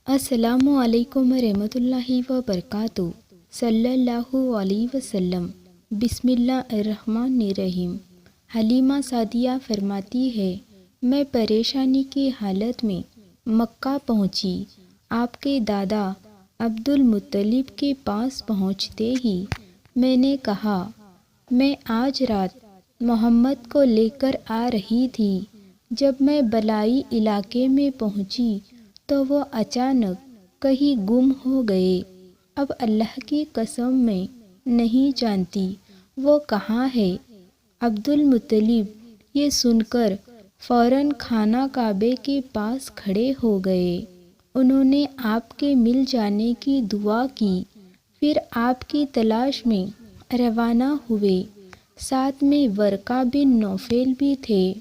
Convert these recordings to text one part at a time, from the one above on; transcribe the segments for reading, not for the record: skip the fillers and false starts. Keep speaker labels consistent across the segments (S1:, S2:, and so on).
S1: السلام علیکم ورحمۃ اللہ وبرکاتہ۔ صلی اللہ علیہ وسلم۔ بسم اللہ الرحمن الرحیم۔ حلیمہ سعدیہ فرماتی ہے، میں پریشانی کی حالت میں مکہ پہنچی۔ آپ کے دادا عبد المطلب کے پاس پہنچتے ہی میں نے کہا، میں آج رات محمد کو لے کر آ رہی تھی۔ جب میں بالائی علاقے میں پہنچی تو وہ اچانک کہیں گم ہو گئے۔ اب اللہ کی قسم میں نہیں جانتی وہ کہاں ہے۔ عبد المطلب یہ سن کر فوراً خانہ کعبے کے پاس کھڑے ہو گئے۔ انہوں نے آپ کے مل جانے کی دعا کی، پھر آپ کی تلاش میں روانہ ہوئے۔ ساتھ میں ورقہ بن نوفل بھی تھے۔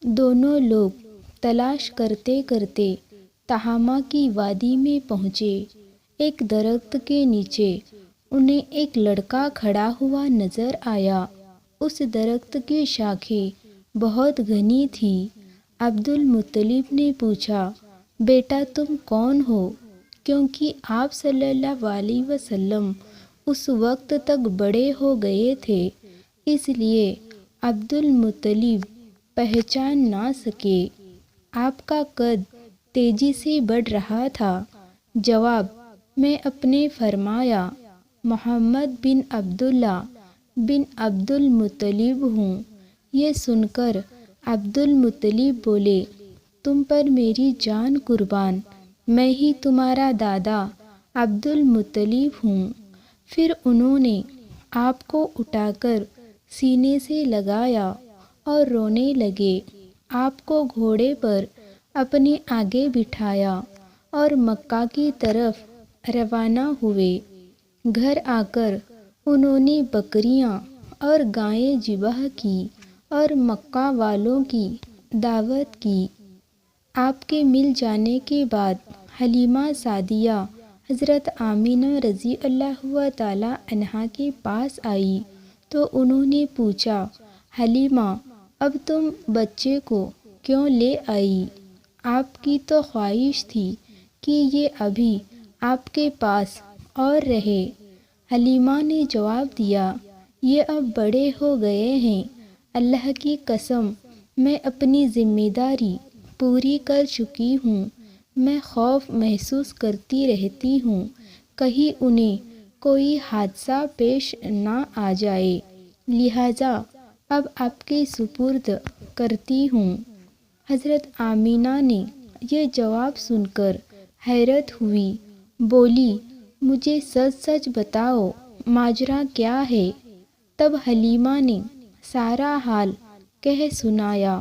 S1: دونوں لوگ تلاش کرتے کرتے تہامہ کی وادی میں پہنچے۔ ایک درخت کے نیچے انہیں ایک لڑکا کھڑا ہوا نظر آیا۔ اس درخت کی شاخیں بہت گھنی تھیں۔ عبد المطلب نے پوچھا، بیٹا تم کون ہو؟ کیونکہ آپ صلی اللہ علیہ وسلم اس وقت تک بڑے ہو گئے تھے، اس لیے عبد المطلب پہچان نہ سکے۔ آپ کا قد تیزی سے بڑھ رہا تھا۔ جواب میں اپنے فرمایا، محمد بن عبداللہ بن عبد المطلب ہوں۔ یہ سن کر عبد المطلب بولے، تم پر میری جان قربان، میں ہی تمہارا دادا عبد المطلب ہوں۔ پھر انہوں نے آپ کو اٹھا کر سینے سے لگایا اور رونے لگے۔ آپ کو گھوڑے پر اپنے آگے بٹھایا اور مکہ کی طرف روانہ ہوئے۔ گھر آ کر انہوں نے بکریاں اور گائیں ذبح کی اور مکہ والوں کی دعوت کی۔ آپ کے مل جانے کے بعد حلیمہ سعدیہ حضرت آمینہ رضی اللہ تعالی عنہا کے پاس آئی تو انہوں نے پوچھا، حلیمہ اب تم بچے کو کیوں لے آئی؟ آپ کی تو خواہش تھی کہ یہ ابھی آپ کے پاس اور رہے۔ حلیمہ نے جواب دیا، یہ اب بڑے ہو گئے ہیں۔ اللہ کی قسم میں اپنی ذمہ داری پوری کر چکی ہوں۔ میں خوف محسوس کرتی رہتی ہوں کہیں انہیں کوئی حادثہ پیش نہ آ جائے، لہٰذا اب آپ کے سپرد کرتی ہوں۔ حضرت آمینہ نے یہ جواب سن کر حیرت ہوئی، بولی، مجھے سچ سچ بتاؤ ماجرا کیا ہے؟ تب حلیمہ نے سارا حال کہہ سنایا۔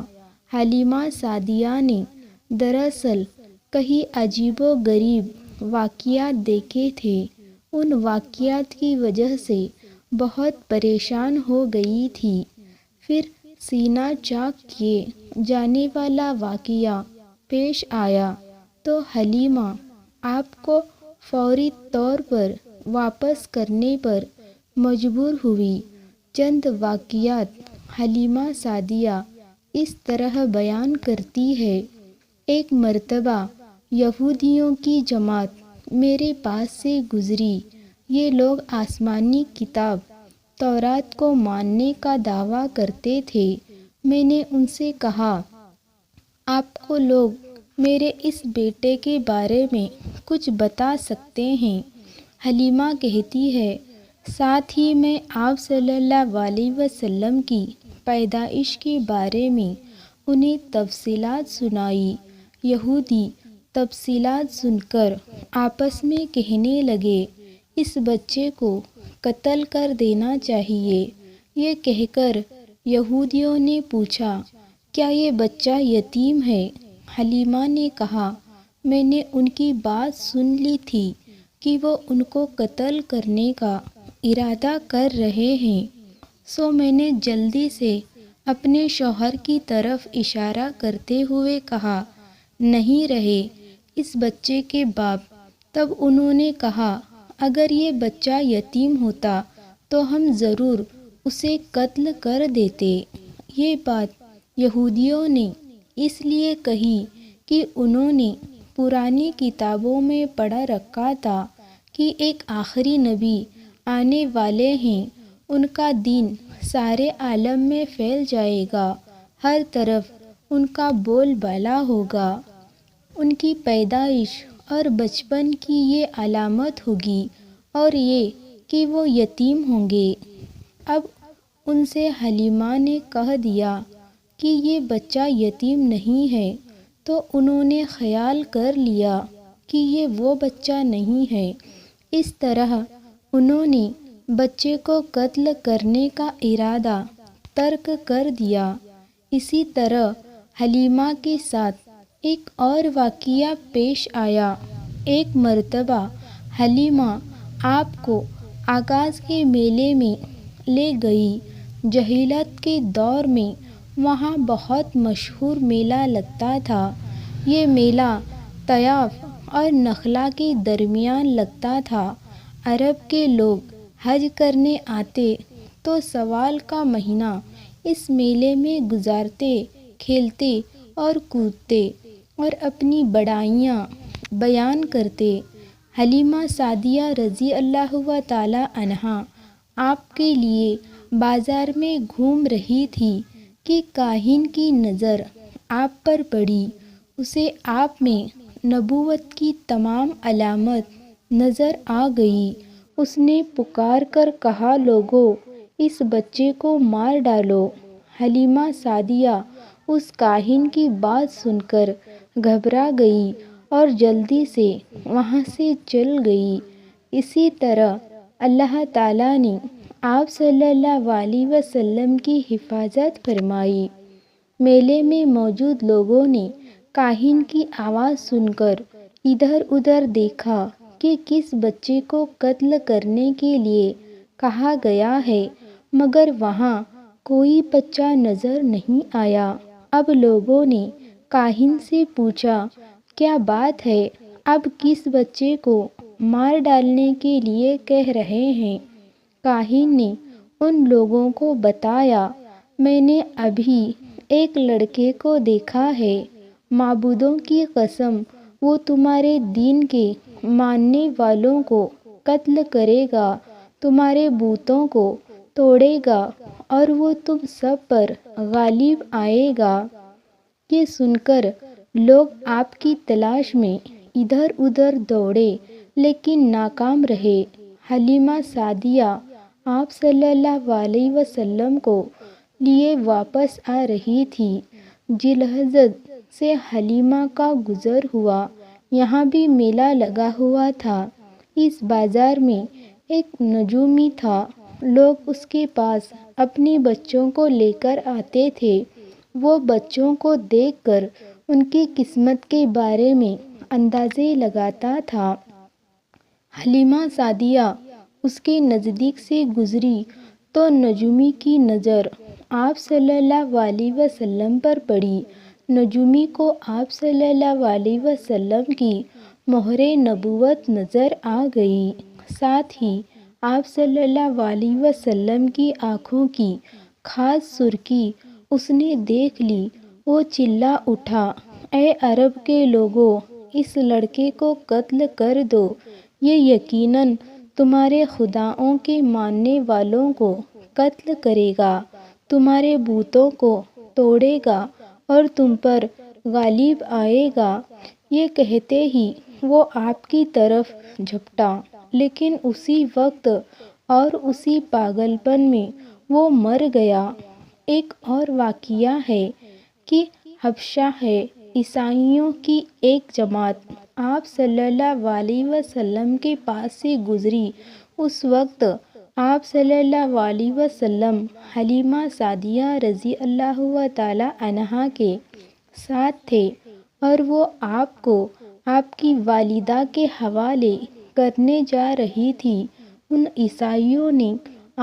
S1: حلیمہ سعدیہ نے دراصل کئی عجیب و غریب واقعات دیکھے تھے۔ ان واقعات کی وجہ سے بہت پریشان ہو گئی تھی۔ پھر سینہ چاک کیے جانے والا واقعہ پیش آیا تو حلیمہ آپ کو فوری طور پر واپس کرنے پر مجبور ہوئی۔ چند واقعات حلیمہ سعدیہ اس طرح بیان کرتی ہے، ایک مرتبہ یہودیوں کی جماعت میرے پاس سے گزری۔ یہ لوگ آسمانی کتاب تورات کو ماننے کا دعویٰ کرتے تھے۔ میں نے ان سے کہا، آپ کو لوگ میرے اس بیٹے کے بارے میں کچھ بتا سکتے ہیں؟ حلیمہ کہتی ہے، ساتھ ہی میں آپ صلی اللہ علیہ وسلم کی پیدائش کے بارے میں انہیں تفصیلات سنائی۔ یہودی تفصیلات سن کر آپس میں کہنے لگے، اس بچے کو قتل کر دینا چاہیے۔ یہ کہہ کر یہودیوں نے پوچھا، کیا یہ بچہ یتیم ہے؟ حلیمہ نے کہا، میں نے ان کی بات سن لی تھی کہ وہ ان کو قتل کرنے کا ارادہ کر رہے ہیں، سو میں نے جلدی سے اپنے شوہر کی طرف اشارہ کرتے ہوئے کہا، نہیں رہے اس بچے کے باپ۔ تب انہوں نے کہا، اگر یہ بچہ یتیم ہوتا تو ہم ضرور اسے قتل کر دیتے۔ یہ بات یہودیوں نے اس لیے کہی کہ انہوں نے پرانی کتابوں میں پڑھ رکھا تھا کہ ایک آخری نبی آنے والے ہیں، ان کا دین سارے عالم میں پھیل جائے گا، ہر طرف ان کا بول بالا ہوگا۔ ان کی پیدائش اور بچپن کی یہ علامت ہوگی، اور یہ کہ وہ یتیم ہوں گے۔ اب ان سے حلیمہ نے کہہ دیا کہ یہ بچہ یتیم نہیں ہے، تو انہوں نے خیال کر لیا کہ یہ وہ بچہ نہیں ہے۔ اس طرح انہوں نے بچے کو قتل کرنے کا ارادہ ترک کر دیا۔ اسی طرح حلیمہ کے ساتھ ایک اور واقعہ پیش آیا۔ ایک مرتبہ حلیمہ آپ کو آغاز کے میلے میں لے گئی۔ جاہلیت کے دور میں وہاں بہت مشہور میلہ لگتا تھا۔ یہ میلہ طائف اور نخلا کے درمیان لگتا تھا۔ عرب کے لوگ حج کرنے آتے تو سوال کا مہینہ اس میلے میں گزارتے، کھیلتے اور کودتے اور اپنی بڑائیاں بیان کرتے۔ حلیمہ سعدیہ رضی اللہ تعالی عنہا آپ کے لیے بازار میں گھوم رہی تھی کہ کاہن کی نظر آپ پر پڑی۔ اسے آپ میں نبوت کی تمام علامت نظر آ گئی۔ اس نے پکار کر کہا، لوگو، اس بچے کو مار ڈالو۔ حلیمہ سعدیہ اس کاہن کی بات سن کر گھبرا گئی اور جلدی سے وہاں سے چل گئی۔ اسی طرح اللہ تعالیٰ نے آپ صلی اللہ علیہ وسلم کی حفاظت فرمائی۔ میلے میں موجود لوگوں نے کاہن کی آواز سن کر ادھر ادھر دیکھا کہ کس بچے کو قتل کرنے کے لیے کہا گیا ہے، مگر وہاں کوئی بچہ نظر نہیں آیا۔ اب لوگوں نے کاہن سے پوچھا، کیا بات ہے، اب کس بچے کو مار ڈالنے کے لیے کہہ رہے ہیں؟ کاہن نے ان لوگوں کو بتایا، میں نے ابھی ایک لڑکے کو دیکھا ہے، معبودوں کی قسم وہ تمہارے دین کے ماننے والوں کو قتل کرے گا، تمہارے بتوں کو توڑے گا اور وہ تم سب پر غالب آئے گا۔ یہ سن کر لوگ آپ کی تلاش میں ادھر ادھر دوڑے لیکن ناکام رہے۔ حلیمہ سعدیہ آپ صلی اللہ علیہ وسلم کو لیے واپس آ رہی تھی۔ ذی الحجہ سے حلیمہ کا گزر ہوا۔ یہاں بھی میلہ لگا ہوا تھا۔ اس بازار میں ایک نجومی تھا۔ لوگ اس کے پاس اپنے بچوں کو لے کر آتے تھے۔ وہ بچوں کو دیکھ کر ان کی قسمت کے بارے میں اندازے لگاتا تھا۔ حلیمہ سعدیہ اس کے نزدیک سے گزری تو نجومی کی نظر آپ صلی اللہ علیہ وسلم پر پڑی۔ نجومی کو آپ صلی اللہ علیہ وسلم کی مہر نبوت نظر آ گئی۔ ساتھ ہی آپ صلی اللہ علیہ وسلم کی آنکھوں کی خاص سرخی اس نے دیکھ لی۔ وہ چلا اٹھا، اے عرب کے لوگو، اس لڑکے کو قتل کر دو، یہ یقیناً تمہارے خداؤں کے ماننے والوں کو قتل کرے گا، تمہارے بتوں کو توڑے گا اور تم پر غالب آئے گا۔ یہ کہتے ہی وہ آپ کی طرف جھپٹا، لیکن اسی وقت اور اسی پاگل پن میں وہ مر گیا۔ ایک اور واقعہ ہے کہ حبشہ ہے، عیسائیوں کی ایک جماعت آپ صلی اللہ علیہ وسلم کے پاس سے گزری۔ اس وقت آپ صلی اللہ علیہ وسلم حلیمہ سعدیہ رضی اللہ تعالی عنہا کے ساتھ تھے اور وہ آپ کو آپ کی والدہ کے حوالے کرنے جا رہی تھی۔ ان عیسائیوں نے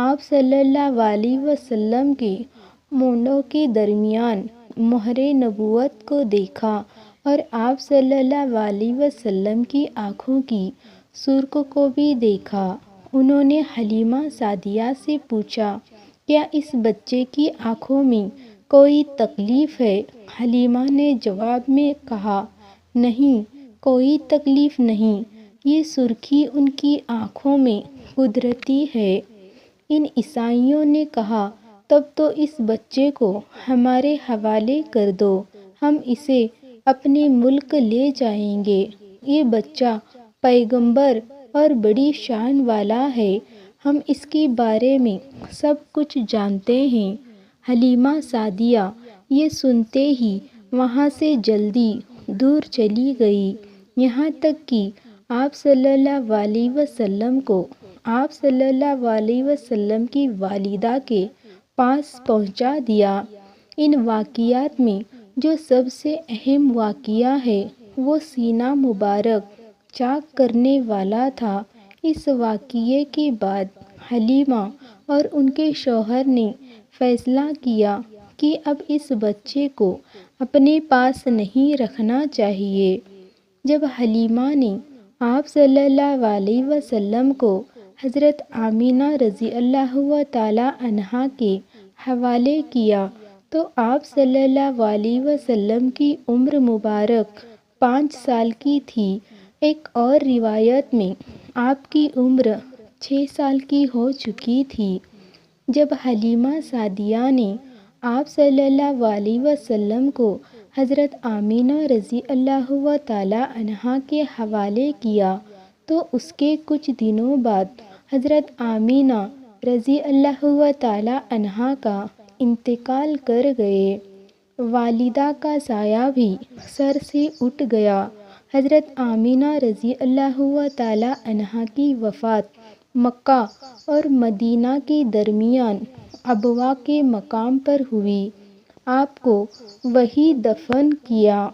S1: آپ صلی اللہ علیہ وسلم کے مونڈوں کے درمیان مہر نبوت کو دیکھا اور آپ صلی اللہ علیہ وسلم کی آنکھوں کی سرخ کو بھی دیکھا۔ انہوں نے حلیمہ سعدیہ سے پوچھا، کیا اس بچے کی آنکھوں میں کوئی تکلیف ہے؟ حلیمہ نے جواب میں کہا، نہیں، کوئی تکلیف نہیں۔ یہ سرخی ان کی آنکھوں میں قدرتی ہے۔ ان عیسائیوں نے کہا، تب تو اس بچے کو ہمارے حوالے کر دو، ہم اسے اپنے ملک لے جائیں گے۔ یہ بچہ پیغمبر اور بڑی شان والا ہے، ہم اس کے بارے میں سب کچھ جانتے ہیں۔ حلیمہ سعدیہ یہ سنتے ہی وہاں سے جلدی دور چلی گئی، یہاں تک کہ آپ صلی اللہ علیہ وسلم کو آپ صلی اللہ علیہ وسلم کی والدہ کے پاس پہنچا دیا۔ ان واقعات میں جو سب سے اہم واقعہ ہے وہ سینہ مبارک چاک کرنے والا تھا۔ اس واقعے کے بعد حلیمہ اور ان کے شوہر نے فیصلہ کیا کہ اب اس بچے کو اپنے پاس نہیں رکھنا چاہیے۔ جب حلیمہ نے آپ صلی اللہ علیہ وسلم کو حضرت آمینہ رضی اللہ تعالی عنہا کے حوالے کیا تو آپ صلی اللہ علیہ وسلم کی عمر مبارک 5 سال کی تھی۔ ایک اور روایت میں آپ کی عمر 6 سال کی ہو چکی تھی۔ جب حلیمہ سعدیہ نے آپ صلی اللہ علیہ وسلم کو حضرت آمینہ رضی اللہ تعالی عنہا کے حوالے کیا تو اس کے کچھ دنوں بعد حضرت آمینہ رضی اللہ تعالی عنہا کا انتقال کر گئے۔ والدہ کا سایہ بھی سر سے اٹھ گیا۔ حضرت آمینہ رضی اللہ تعالی عنہا کی وفات مکہ اور مدینہ کے درمیان ابواء کے مقام پر ہوئی۔ آپ کو وہیں دفن کیا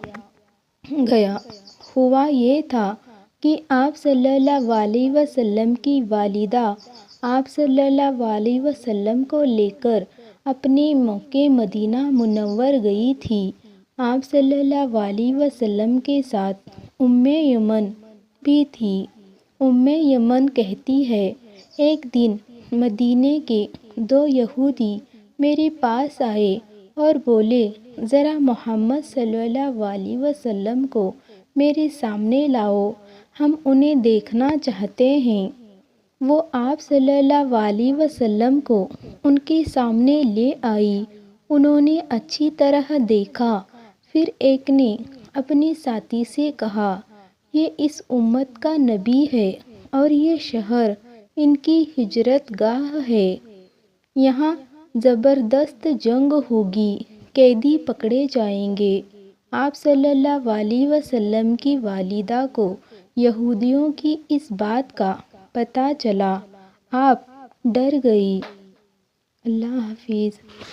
S1: گیا۔ ہوا یہ تھا کہ آپ صلی اللہ علیہ وسلم کی والدہ آپ صلی اللہ علیہ وسلم کو لے کر اپنے مکہ مدینہ منور گئی تھی۔ آپ صلی اللہ علیہ وسلم کے ساتھ ایمن بھی تھی۔ ایمن کہتی ہے، ایک دن مدینے کے 2 یہودی میرے پاس آئے اور بولے، ذرا محمد صلی اللہ علیہ وسلم کو میرے سامنے لاؤ، ہم انہیں دیکھنا چاہتے ہیں۔ وہ آپ صلی اللہ علیہ وسلم کو ان کے سامنے لے آئی۔ انہوں نے اچھی طرح دیکھا۔ پھر ایک نے اپنے ساتھی سے کہا، یہ اس امت کا نبی ہے اور یہ شہر ان کی ہجرت گاہ ہے۔ یہاں زبردست جنگ ہوگی، قیدی پکڑے جائیں گے۔ آپ صلی اللہ علیہ وسلم کی والدہ کو یہودیوں کی اس بات کا پتہ چلا، آپ ڈر گئی۔ اللہ حافظ۔